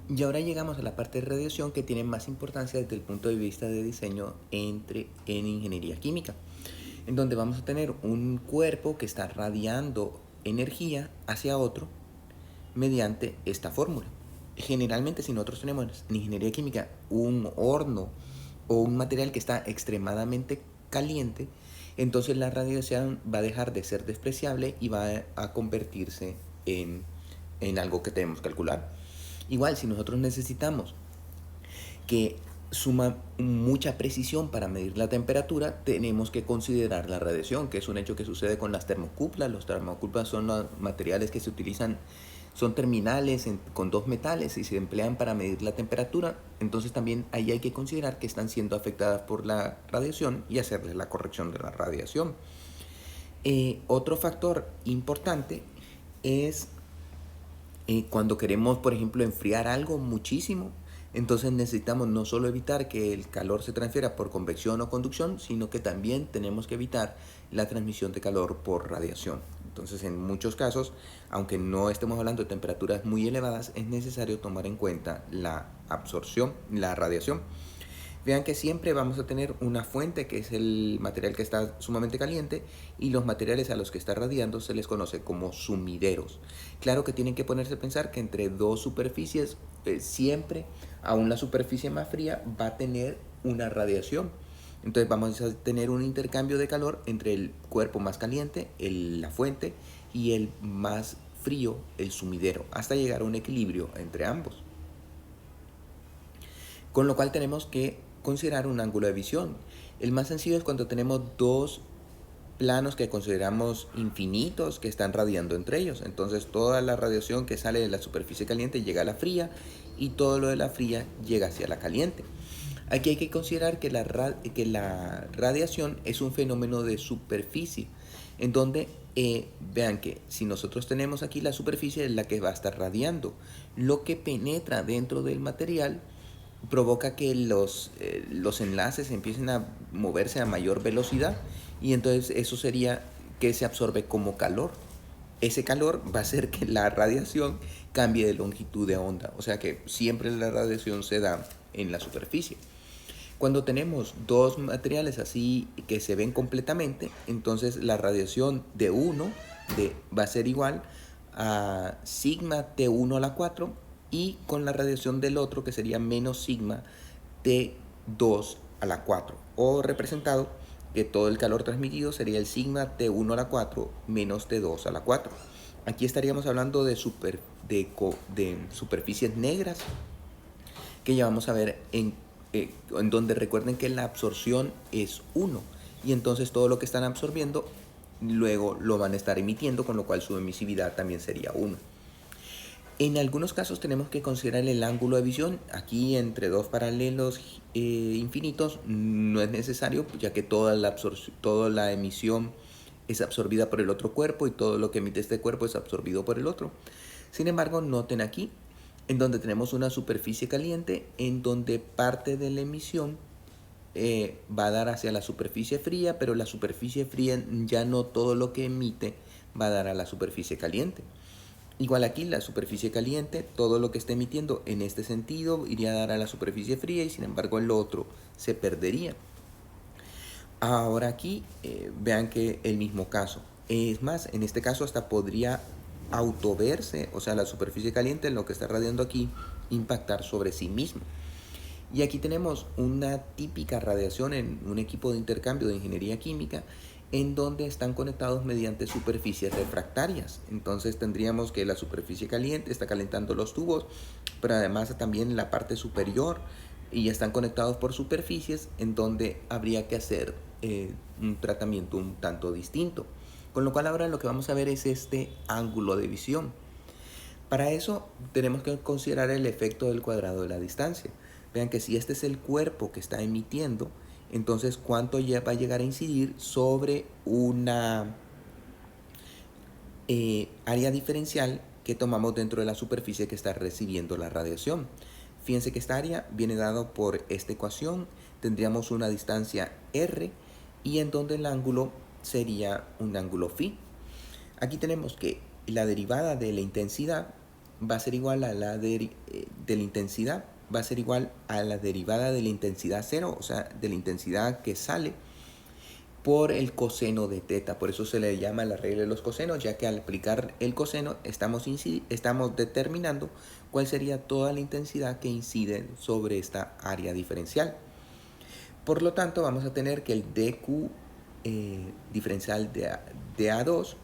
Y ahora llegamos a la parte de radiación que tiene más importancia desde el punto de vista de diseño en ingeniería química, en donde vamos a tener un cuerpo que está radiando energía hacia otro mediante esta fórmula. Generalmente, si nosotros tenemos en ingeniería química un horno o un material que está extremadamente caliente, entonces la radiación va a dejar de ser despreciable y va a convertirse en algo que debemos calcular. Igual, si nosotros necesitamos que suma mucha precisión para medir la temperatura, tenemos que considerar la radiación, que es un hecho que sucede con las termocuplas. Los termocuplas son los materiales que se utilizan, son terminales con dos metales y se emplean para medir la temperatura. Entonces también ahí hay que considerar que están siendo afectadas por la radiación y hacerles la corrección de la radiación. Otro factor importante es cuando queremos, por ejemplo, enfriar algo muchísimo, entonces necesitamos no solo evitar que el calor se transfiera por convección o conducción, sino que también tenemos que evitar la transmisión de calor por radiación. Entonces, en muchos casos, aunque no estemos hablando de temperaturas muy elevadas, es necesario tomar en cuenta la absorción, la radiación. Vean que siempre vamos a tener una fuente, que es el material que está sumamente caliente, y los materiales a los que está radiando se les conoce como sumideros. Claro que tienen que ponerse a pensar que entre dos superficies, siempre, aún la superficie más fría va a tener una radiación. Entonces vamos a tener un intercambio de calor entre el cuerpo más caliente, la fuente, y el más frío, el sumidero, hasta llegar a un equilibrio entre ambos. Con lo cual tenemos que considerar un ángulo de visión. El más sencillo es cuando tenemos dos planos que consideramos infinitos que están radiando entre ellos. Entonces toda la radiación que sale de la superficie caliente llega a la fría y todo lo de la fría llega hacia la caliente. Aquí hay que considerar que la radiación es un fenómeno de superficie, en donde vean que si nosotros tenemos aquí la superficie es la que va a estar radiando, lo que penetra dentro del material provoca que los enlaces empiecen a moverse a mayor velocidad y entonces eso sería que se absorbe como calor. Ese calor va a hacer que la radiación cambie de longitud de onda, o sea que siempre la radiación se da en la superficie. Cuando tenemos dos materiales así que se ven completamente, entonces la radiación de uno va a ser igual a sigma T1 a la 4 y con la radiación del otro que sería menos sigma T2 a la 4, o representado que todo el calor transmitido sería el sigma T1 a la 4 menos T2 a la 4. Aquí estaríamos hablando de superficies negras que ya vamos a ver en donde recuerden que la absorción es 1 y entonces todo lo que están absorbiendo luego lo van a estar emitiendo, con lo cual su emisividad también sería 1. En algunos casos tenemos que considerar el ángulo de visión. Aquí entre dos paralelos infinitos no es necesario, ya que toda la emisión es absorbida por el otro cuerpo y todo lo que emite este cuerpo es absorbido por el otro. Sin embargo, noten aquí, en donde tenemos una superficie caliente, en donde parte de la emisión va a dar hacia la superficie fría, pero la superficie fría ya no todo lo que emite va a dar a la superficie caliente. Igual aquí la superficie caliente, todo lo que esté emitiendo en este sentido iría a dar a la superficie fría y sin embargo el otro se perdería. Ahora aquí vean que el mismo caso. Es más, en este caso hasta podría autoverse, o sea, la superficie caliente, lo que está radiando aquí, impactar sobre sí mismo. Y aquí tenemos una típica radiación en un equipo de intercambio de ingeniería química en donde están conectados mediante superficies refractarias. Entonces tendríamos que la superficie caliente está calentando los tubos, pero además también la parte superior, y están conectados por superficies en donde habría que hacer un tratamiento un tanto distinto. Con lo cual ahora lo que vamos a ver es este ángulo de visión. Para eso tenemos que considerar el efecto del cuadrado de la distancia. Vean que si este es el cuerpo que está emitiendo, entonces cuánto ya va a llegar a incidir sobre una área diferencial que tomamos dentro de la superficie que está recibiendo la radiación. Fíjense que esta área viene dado por esta ecuación. Tendríamos una distancia r y en donde el ángulo sería un ángulo phi. Aquí tenemos que la derivada de la intensidad va a ser igual a la de la intensidad, va a ser igual a la derivada de la intensidad cero, o sea, de la intensidad que sale por el coseno de teta. Por eso se le llama la regla de los cosenos, ya que al aplicar el coseno estamos determinando cuál sería toda la intensidad que incide sobre esta área diferencial. Por lo tanto, vamos a tener que el dQ diferencial de A2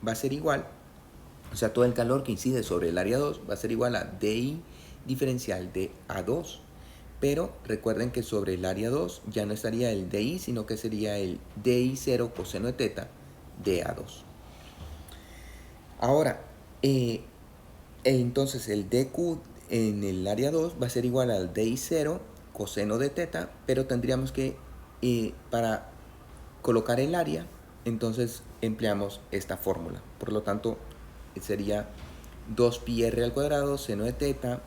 va a ser igual, o sea, todo el calor que incide sobre el área 2 va a ser igual a DI diferencial de A2. Pero recuerden que sobre el área 2 ya no estaría el DI, sino que sería el DI0 coseno de teta de A2. Ahora, entonces el DQ en el área 2 va a ser igual al DI0 coseno de teta, pero tendríamos que, para colocar el área, entonces empleamos esta fórmula. Por lo tanto, sería 2πr al cuadrado seno de teta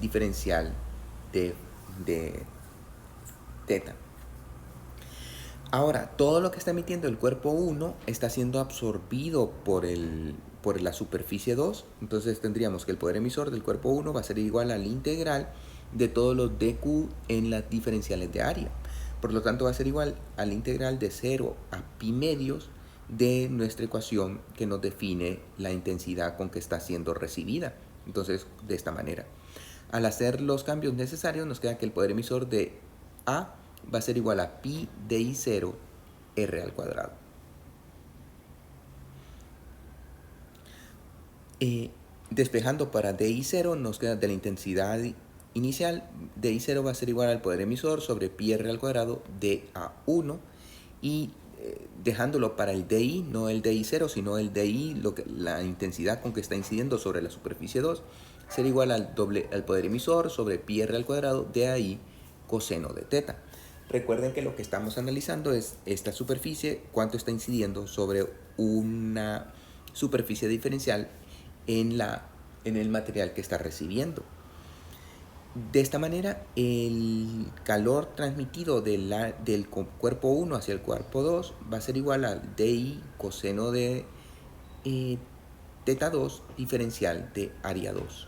diferencial de teta. Ahora, todo lo que está emitiendo el cuerpo 1 está siendo absorbido por la superficie 2. Entonces tendríamos que el poder emisor del cuerpo 1 va a ser igual al integral de todos los dQ en las diferenciales de área. Por lo tanto, va a ser igual al integral de 0 a pi medios de nuestra ecuación que nos define la intensidad con que está siendo recibida. Entonces, de esta manera. Al hacer los cambios necesarios, nos queda que el poder emisor de A va a ser igual a pi DI0 R al cuadrado. Despejando para DI0, nos queda de la intensidad inicial, DI0 va a ser igual al poder emisor sobre pi R al cuadrado de A1, y dejándolo para el DI, no el DI0, sino el DI, la intensidad con que está incidiendo sobre la superficie 2, será igual al poder emisor sobre pi R al cuadrado de AI coseno de teta. Recuerden que lo que estamos analizando es esta superficie, cuánto está incidiendo sobre una superficie diferencial en el material que está recibiendo. De esta manera, el calor transmitido del cuerpo 1 hacia el cuerpo 2 va a ser igual al DI coseno de teta 2 diferencial de área 2.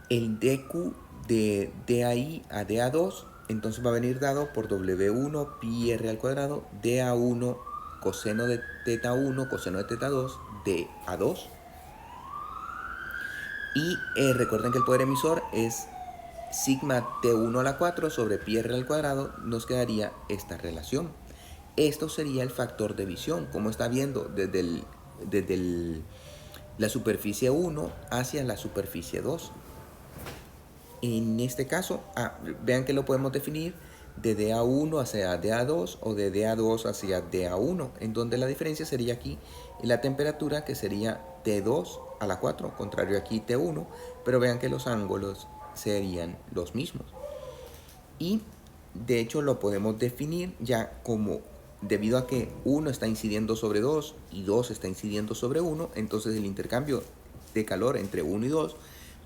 El DQ de DAI a DA2 entonces va a venir dado por W1 pi R al cuadrado DA1 coseno de teta 1 coseno de teta 2 de A2. Y recuerden que el poder emisor es sigma T1 a la 4 sobre pi R al cuadrado. Nos quedaría esta relación. Esto sería el factor de visión, como está viendo desde la superficie 1 hacia la superficie 2. En este caso, vean que lo podemos definir de DA1 hacia DA2 o de DA2 hacia DA1, en donde la diferencia sería aquí la temperatura, que sería T2 a la 4, contrario aquí T1, pero vean que los ángulos serían los mismos. Y de hecho lo podemos definir ya como, debido a que 1 está incidiendo sobre 2 y 2 está incidiendo sobre 1, entonces el intercambio de calor entre 1 y 2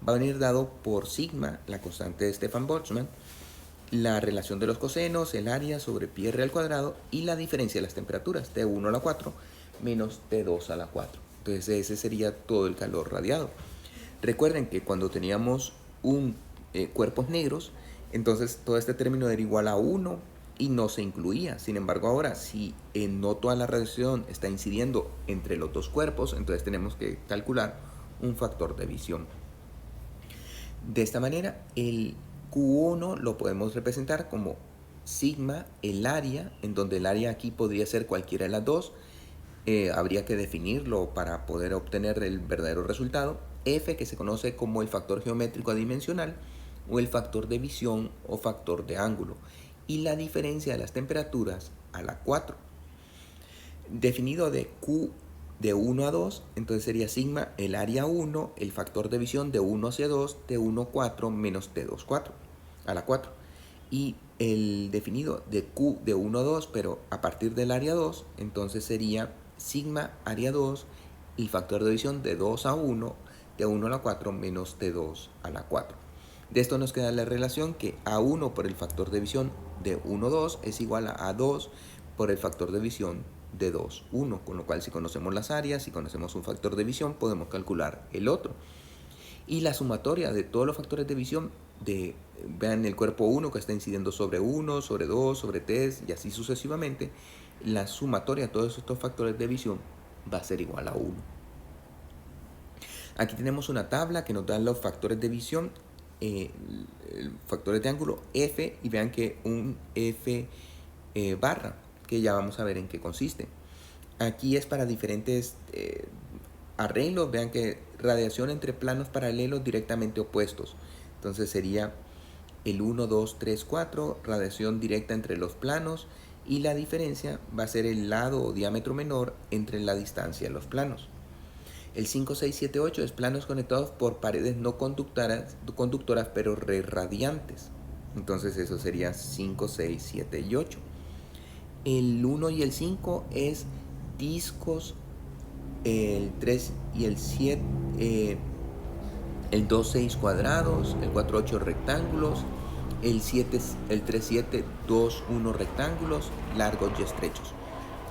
va a venir dado por sigma, la constante de Stefan-Boltzmann, la relación de los cosenos, el área sobre pi R al cuadrado y la diferencia de las temperaturas, T1 a la 4 menos T2 a la 4. Entonces ese sería todo el calor radiado. Recuerden que cuando teníamos cuerpos negros, entonces todo este término era igual a 1 y no se incluía. Sin embargo, ahora si no toda la radiación está incidiendo entre los dos cuerpos, entonces tenemos que calcular un factor de visión. De esta manera, el Q1 lo podemos representar como sigma, el área, en donde el área aquí podría ser cualquiera de las dos. Habría que definirlo para poder obtener el verdadero resultado. F, que se conoce como el factor geométrico adimensional, o el factor de visión o factor de ángulo, y la diferencia de las temperaturas a la 4. Definido de Q de 1 a 2, entonces sería sigma el área 1, el factor de visión de 1 hacia 2, T1 4 menos T2 4 a la 4. Y el definido de Q de 1 a 2, pero a partir del área 2, entonces sería sigma área 2 y factor de visión de 2 a 1, T1 a la 4 menos T2 a la 4. De esto nos queda la relación que A1 por el factor de visión de 1 a 2 es igual a A2 por el factor de visión de 2, 1, con lo cual si conocemos las áreas, si conocemos un factor de visión, podemos calcular el otro. Y la sumatoria de todos los factores de visión, vean el cuerpo 1 que está incidiendo sobre 1, sobre 2, sobre 3 y así sucesivamente, la sumatoria de todos estos factores de visión va a ser igual a 1. Aquí tenemos una tabla que nos da los factores de visión, factores de ángulo F, y vean que un F barra, que ya vamos a ver en qué consiste. Aquí es para diferentes arreglos. Vean que radiación entre planos paralelos directamente opuestos. Entonces sería el 1, 2, 3, 4, radiación directa entre los planos, y la diferencia va a ser el lado o diámetro menor entre la distancia de los planos. El 5, 6, 7, 8 es planos conectados por paredes no conductoras pero radiantes. Entonces eso sería 5, 6, 7 y 8. El 1 y el 5 es discos. El 3 y el 7, el 2, 6 cuadrados, el 4, 8 rectángulos, el 3, 7, 2, 1 rectángulos, largos y estrechos.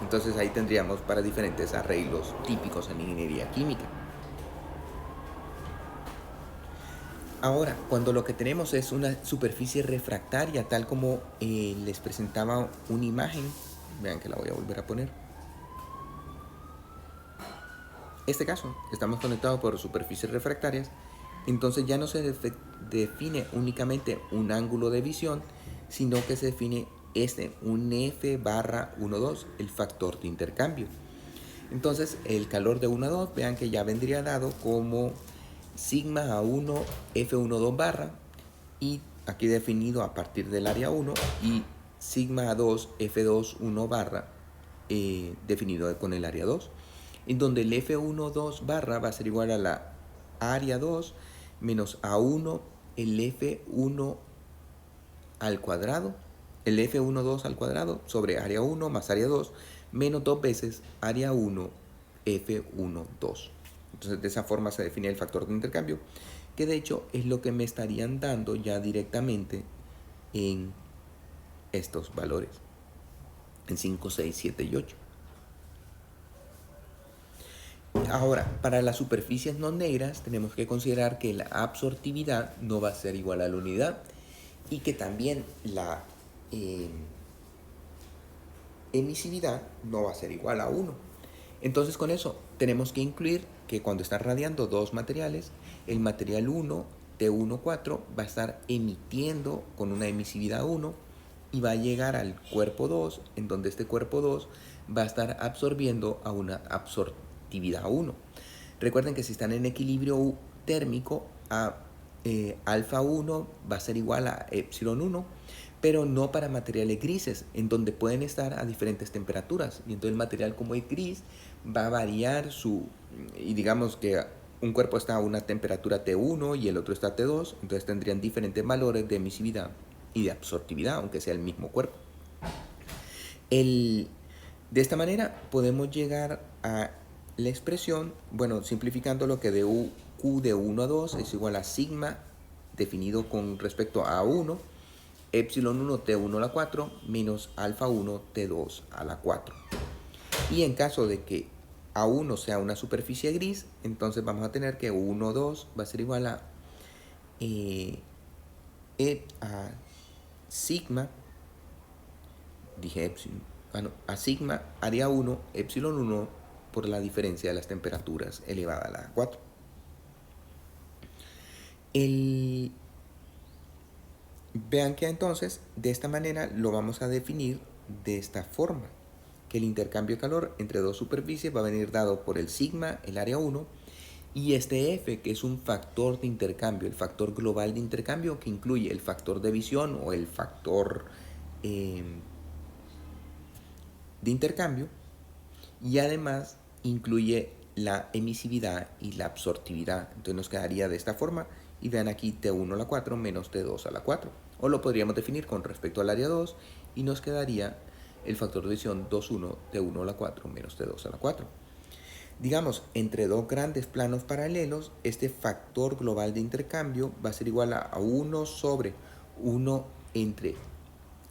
Entonces ahí tendríamos para diferentes arreglos típicos en ingeniería química. Ahora, cuando lo que tenemos es una superficie refractaria, tal como les presentaba una imagen, vean que la voy a volver a poner. Este caso, estamos conectados por superficies refractarias, entonces ya no se define únicamente un ángulo de visión, sino que se define un F barra 1,2, el factor de intercambio. Entonces el calor de 1 a 2, vean que ya vendría dado como sigma A1 F12 barra, y aquí definido a partir del área 1, y sigma A2 F21 barra, definido con el área 2, en donde el F12 barra va a ser igual a la área 2 menos A1 el F1 al cuadrado, el F12 al cuadrado sobre área 1 más área 2 menos 2 veces área 1 F12. Entonces de esa forma se define el factor de intercambio, que de hecho es lo que me estarían dando ya directamente en estos valores, en 5, 6, 7 y 8. Ahora, para las superficies no negras tenemos que considerar que la absortividad no va a ser igual a la unidad, y que también la emisividad no va a ser igual a 1. Entonces con eso tenemos que incluir que cuando están radiando dos materiales, el material 1, T14, va a estar emitiendo con una emisividad 1 y va a llegar al cuerpo 2, en donde este cuerpo 2 va a estar absorbiendo a una absortividad 1. Recuerden que si están en equilibrio térmico, alfa 1 va a ser igual a epsilon 1, pero no para materiales grises, en donde pueden estar a diferentes temperaturas. Y entonces el material, como es gris, va a variar y digamos que un cuerpo está a una temperatura T1 y el otro está a T2, entonces tendrían diferentes valores de emisividad y de absortividad, aunque sea el mismo cuerpo. De esta manera podemos llegar a la expresión, bueno, simplificando lo que Q de 1 a 2 es igual a sigma, definido con respecto a 1, epsilon 1 T1 a la 4 menos alfa 1 T2 a la 4. Y en caso de que A1 sea una superficie gris, entonces vamos a tener que 1, 2 va a ser igual a sigma, dije epsilon, a sigma área 1 epsilon 1 por la diferencia de las temperaturas elevada a la 4. Vean que entonces de esta manera lo vamos a definir de esta forma, que el intercambio de calor entre dos superficies va a venir dado por el sigma, el área 1, y este F, que es un factor de intercambio, el factor global de intercambio, que incluye el factor de visión o el factor de intercambio, y además incluye la emisividad y la absortividad. Entonces nos quedaría de esta forma, y vean aquí T1 a la 4 menos T2 a la 4. O lo podríamos definir con respecto al área 2 y nos quedaría el factor de visión 2,1 T1 a la 4 menos T2 a la 4. Digamos, entre dos grandes planos paralelos, este factor global de intercambio va a ser igual a 1 sobre 1 entre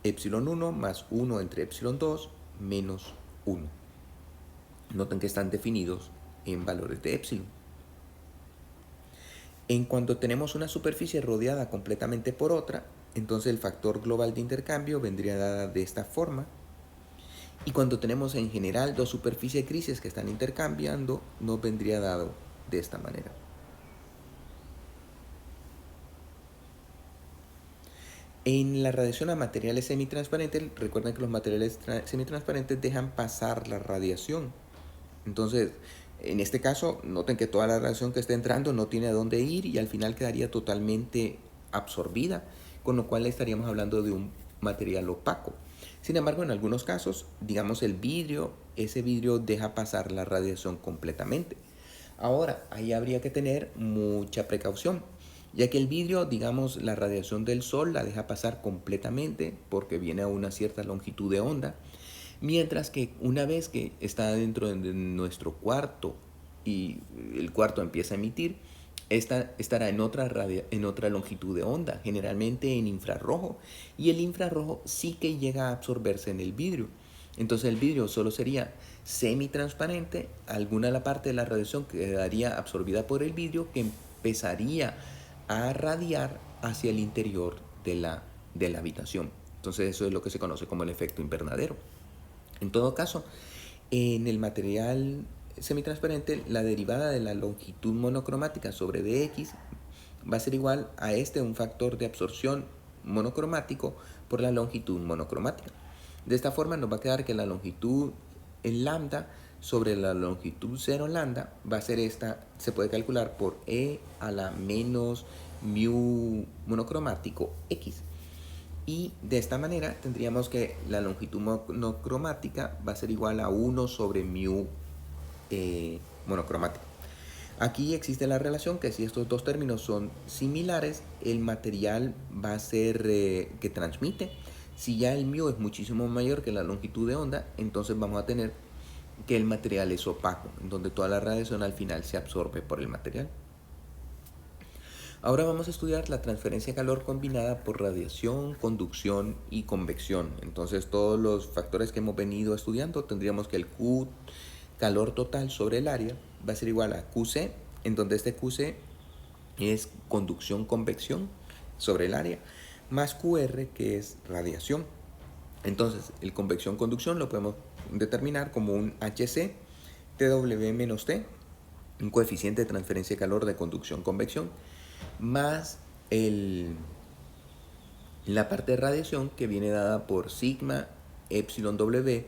epsilon 1 más 1 entre epsilon 2 menos 1. Noten que están definidos en valores de epsilon. En cuanto tenemos una superficie rodeada completamente por otra, entonces el factor global de intercambio vendría dada de esta forma. Y cuando tenemos en general dos superficies grises que están intercambiando, nos vendría dado de esta manera. En la radiación a materiales semitransparentes, recuerden que los materiales semitransparentes dejan pasar la radiación. Entonces, en este caso, noten que toda la radiación que está entrando no tiene a dónde ir y al final quedaría totalmente absorbida, con lo cual estaríamos hablando de un material opaco. Sin embargo, en algunos casos, digamos el vidrio, ese vidrio deja pasar la radiación completamente. Ahora, ahí habría que tener mucha precaución, ya que el vidrio, digamos, la radiación del sol la deja pasar completamente porque viene a una cierta longitud de onda, mientras que una vez que está dentro de nuestro cuarto y el cuarto empieza a emitir, estará en otra longitud de onda, generalmente en infrarrojo, y el infrarrojo sí que llega a absorberse en el vidrio. Entonces el vidrio solo sería semitransparente, alguna de la parte de la radiación quedaría absorbida por el vidrio que empezaría a radiar hacia el interior de la habitación. Entonces eso es lo que se conoce como el efecto invernadero. En todo caso, en el material semitransparente, la derivada de la longitud monocromática sobre dx va a ser igual a un factor de absorción monocromático por la longitud monocromática. De esta forma nos va a quedar que la longitud en lambda sobre la longitud 0 lambda va a ser esta, se puede calcular por e a la menos mu monocromático x. Y de esta manera tendríamos que la longitud monocromática va a ser igual a 1 sobre mu monocromática. Aquí existe la relación que si estos dos términos son similares, el material va a ser que transmite. Si ya el mu es muchísimo mayor que la longitud de onda, entonces vamos a tener que el material es opaco, en donde toda la radiación al final se absorbe por el material. Ahora vamos a estudiar la transferencia de calor combinada por radiación, conducción y convección. Entonces todos los factores que hemos venido estudiando tendríamos que el Q, calor total sobre el área, va a ser igual a QC, en donde este QC es conducción-convección sobre el área, más QR, que es radiación. Entonces el convección-conducción lo podemos determinar como un HC TW menos T, un coeficiente de transferencia de calor de conducción-convección, más la parte de radiación que viene dada por sigma epsilon W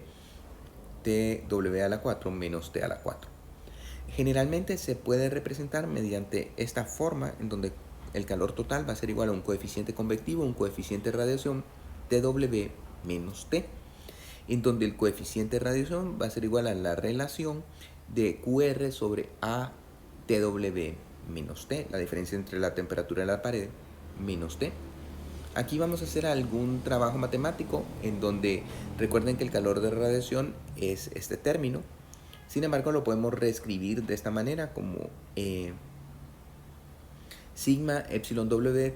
TW a la 4 menos T a la 4. Generalmente se puede representar mediante esta forma en donde el calor total va a ser igual a un coeficiente convectivo, un coeficiente de radiación TW menos T, en donde el coeficiente de radiación va a ser igual a la relación de QR sobre ATW menos T, la diferencia entre la temperatura de la pared menos T. Aquí vamos a hacer algún trabajo matemático en donde recuerden que el calor de radiación es este término. Sin embargo, lo podemos reescribir de esta manera como sigma epsilon W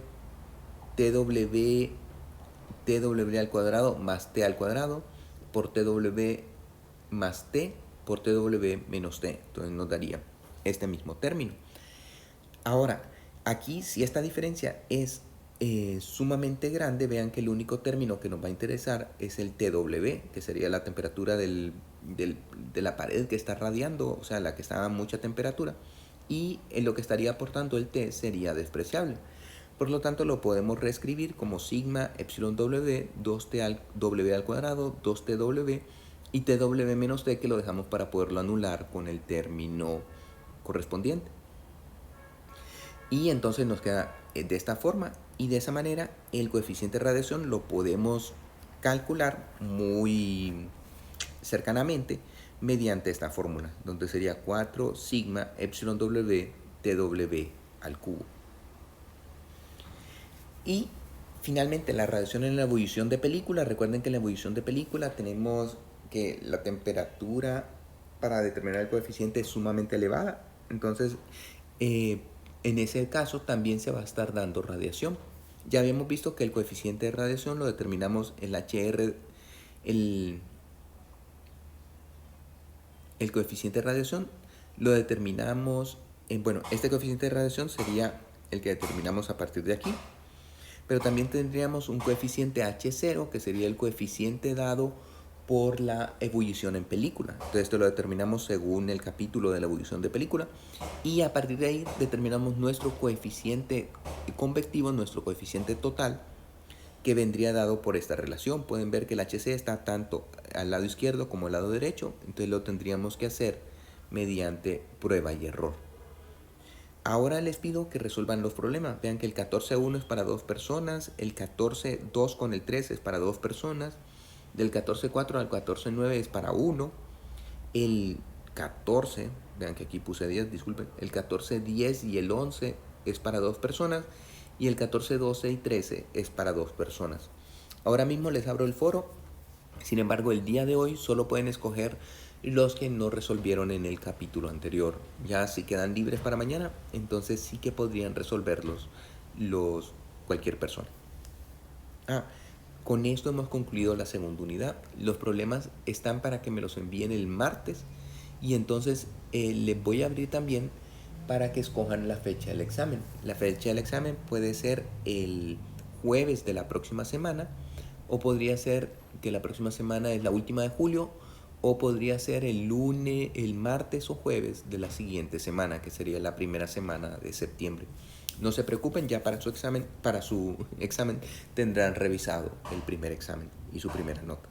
TW al cuadrado más T al cuadrado por TW más T por TW menos T. Entonces nos daría este mismo término. Ahora, aquí si esta diferencia es sumamente grande, vean que el único término que nos va a interesar es el TW, que sería la temperatura de la pared que está radiando, o sea, la que está a mucha temperatura, y lo que estaría aportando el T sería despreciable. Por lo tanto, lo podemos reescribir como sigma epsilon W, 2T al W al cuadrado, 2TW, y TW menos T, que lo dejamos para poderlo anular con el término correspondiente. Y entonces nos queda de esta forma, y de esa manera el coeficiente de radiación lo podemos calcular muy cercanamente mediante esta fórmula, donde sería 4 sigma epsilon W TW al cubo. Y finalmente la radiación en la ebullición de película. Recuerden que en la ebullición de película tenemos que la temperatura para determinar el coeficiente es sumamente elevada. Entonces, en ese caso también se va a estar dando radiación. Ya habíamos visto que el coeficiente de radiación lo determinamos el HR, El coeficiente de radiación lo determinamos, bueno, este coeficiente de radiación sería el que determinamos a partir de aquí, pero también tendríamos un coeficiente H0, que sería el coeficiente dado por la ebullición en película. Entonces esto lo determinamos según el capítulo de la ebullición de película, y a partir de ahí determinamos nuestro coeficiente convectivo, nuestro coeficiente total, que vendría dado por esta relación. Pueden ver que el HC está tanto al lado izquierdo como al lado derecho, entonces lo tendríamos que hacer mediante prueba y error. Ahora les pido que resuelvan los problemas. Vean que el 14.1 es para 2 personas, el 14.2 con el 3 es para 2 personas, del 14.4 al 14.9 es para 1, el 14, vean que aquí puse 10, disculpen, el 14.10 y el 11 es para 2 personas, y el 14, 12 y 13 es para 2 personas. Ahora mismo les abro el foro. Sin embargo, el día de hoy solo pueden escoger los que no resolvieron en el capítulo anterior. Ya si quedan libres para mañana, entonces sí que podrían resolverlos cualquier persona. Con esto hemos concluido la segunda unidad. Los problemas están para que me los envíen el martes, y entonces les voy a abrir también para que escojan la fecha del examen. La fecha del examen puede ser el jueves de la próxima semana, o podría ser que la próxima semana es la última de julio, o podría ser el lunes, el martes o jueves de la siguiente semana, que sería la primera semana de septiembre. No se preocupen, ya para su examen tendrán revisado el primer examen y su primera nota.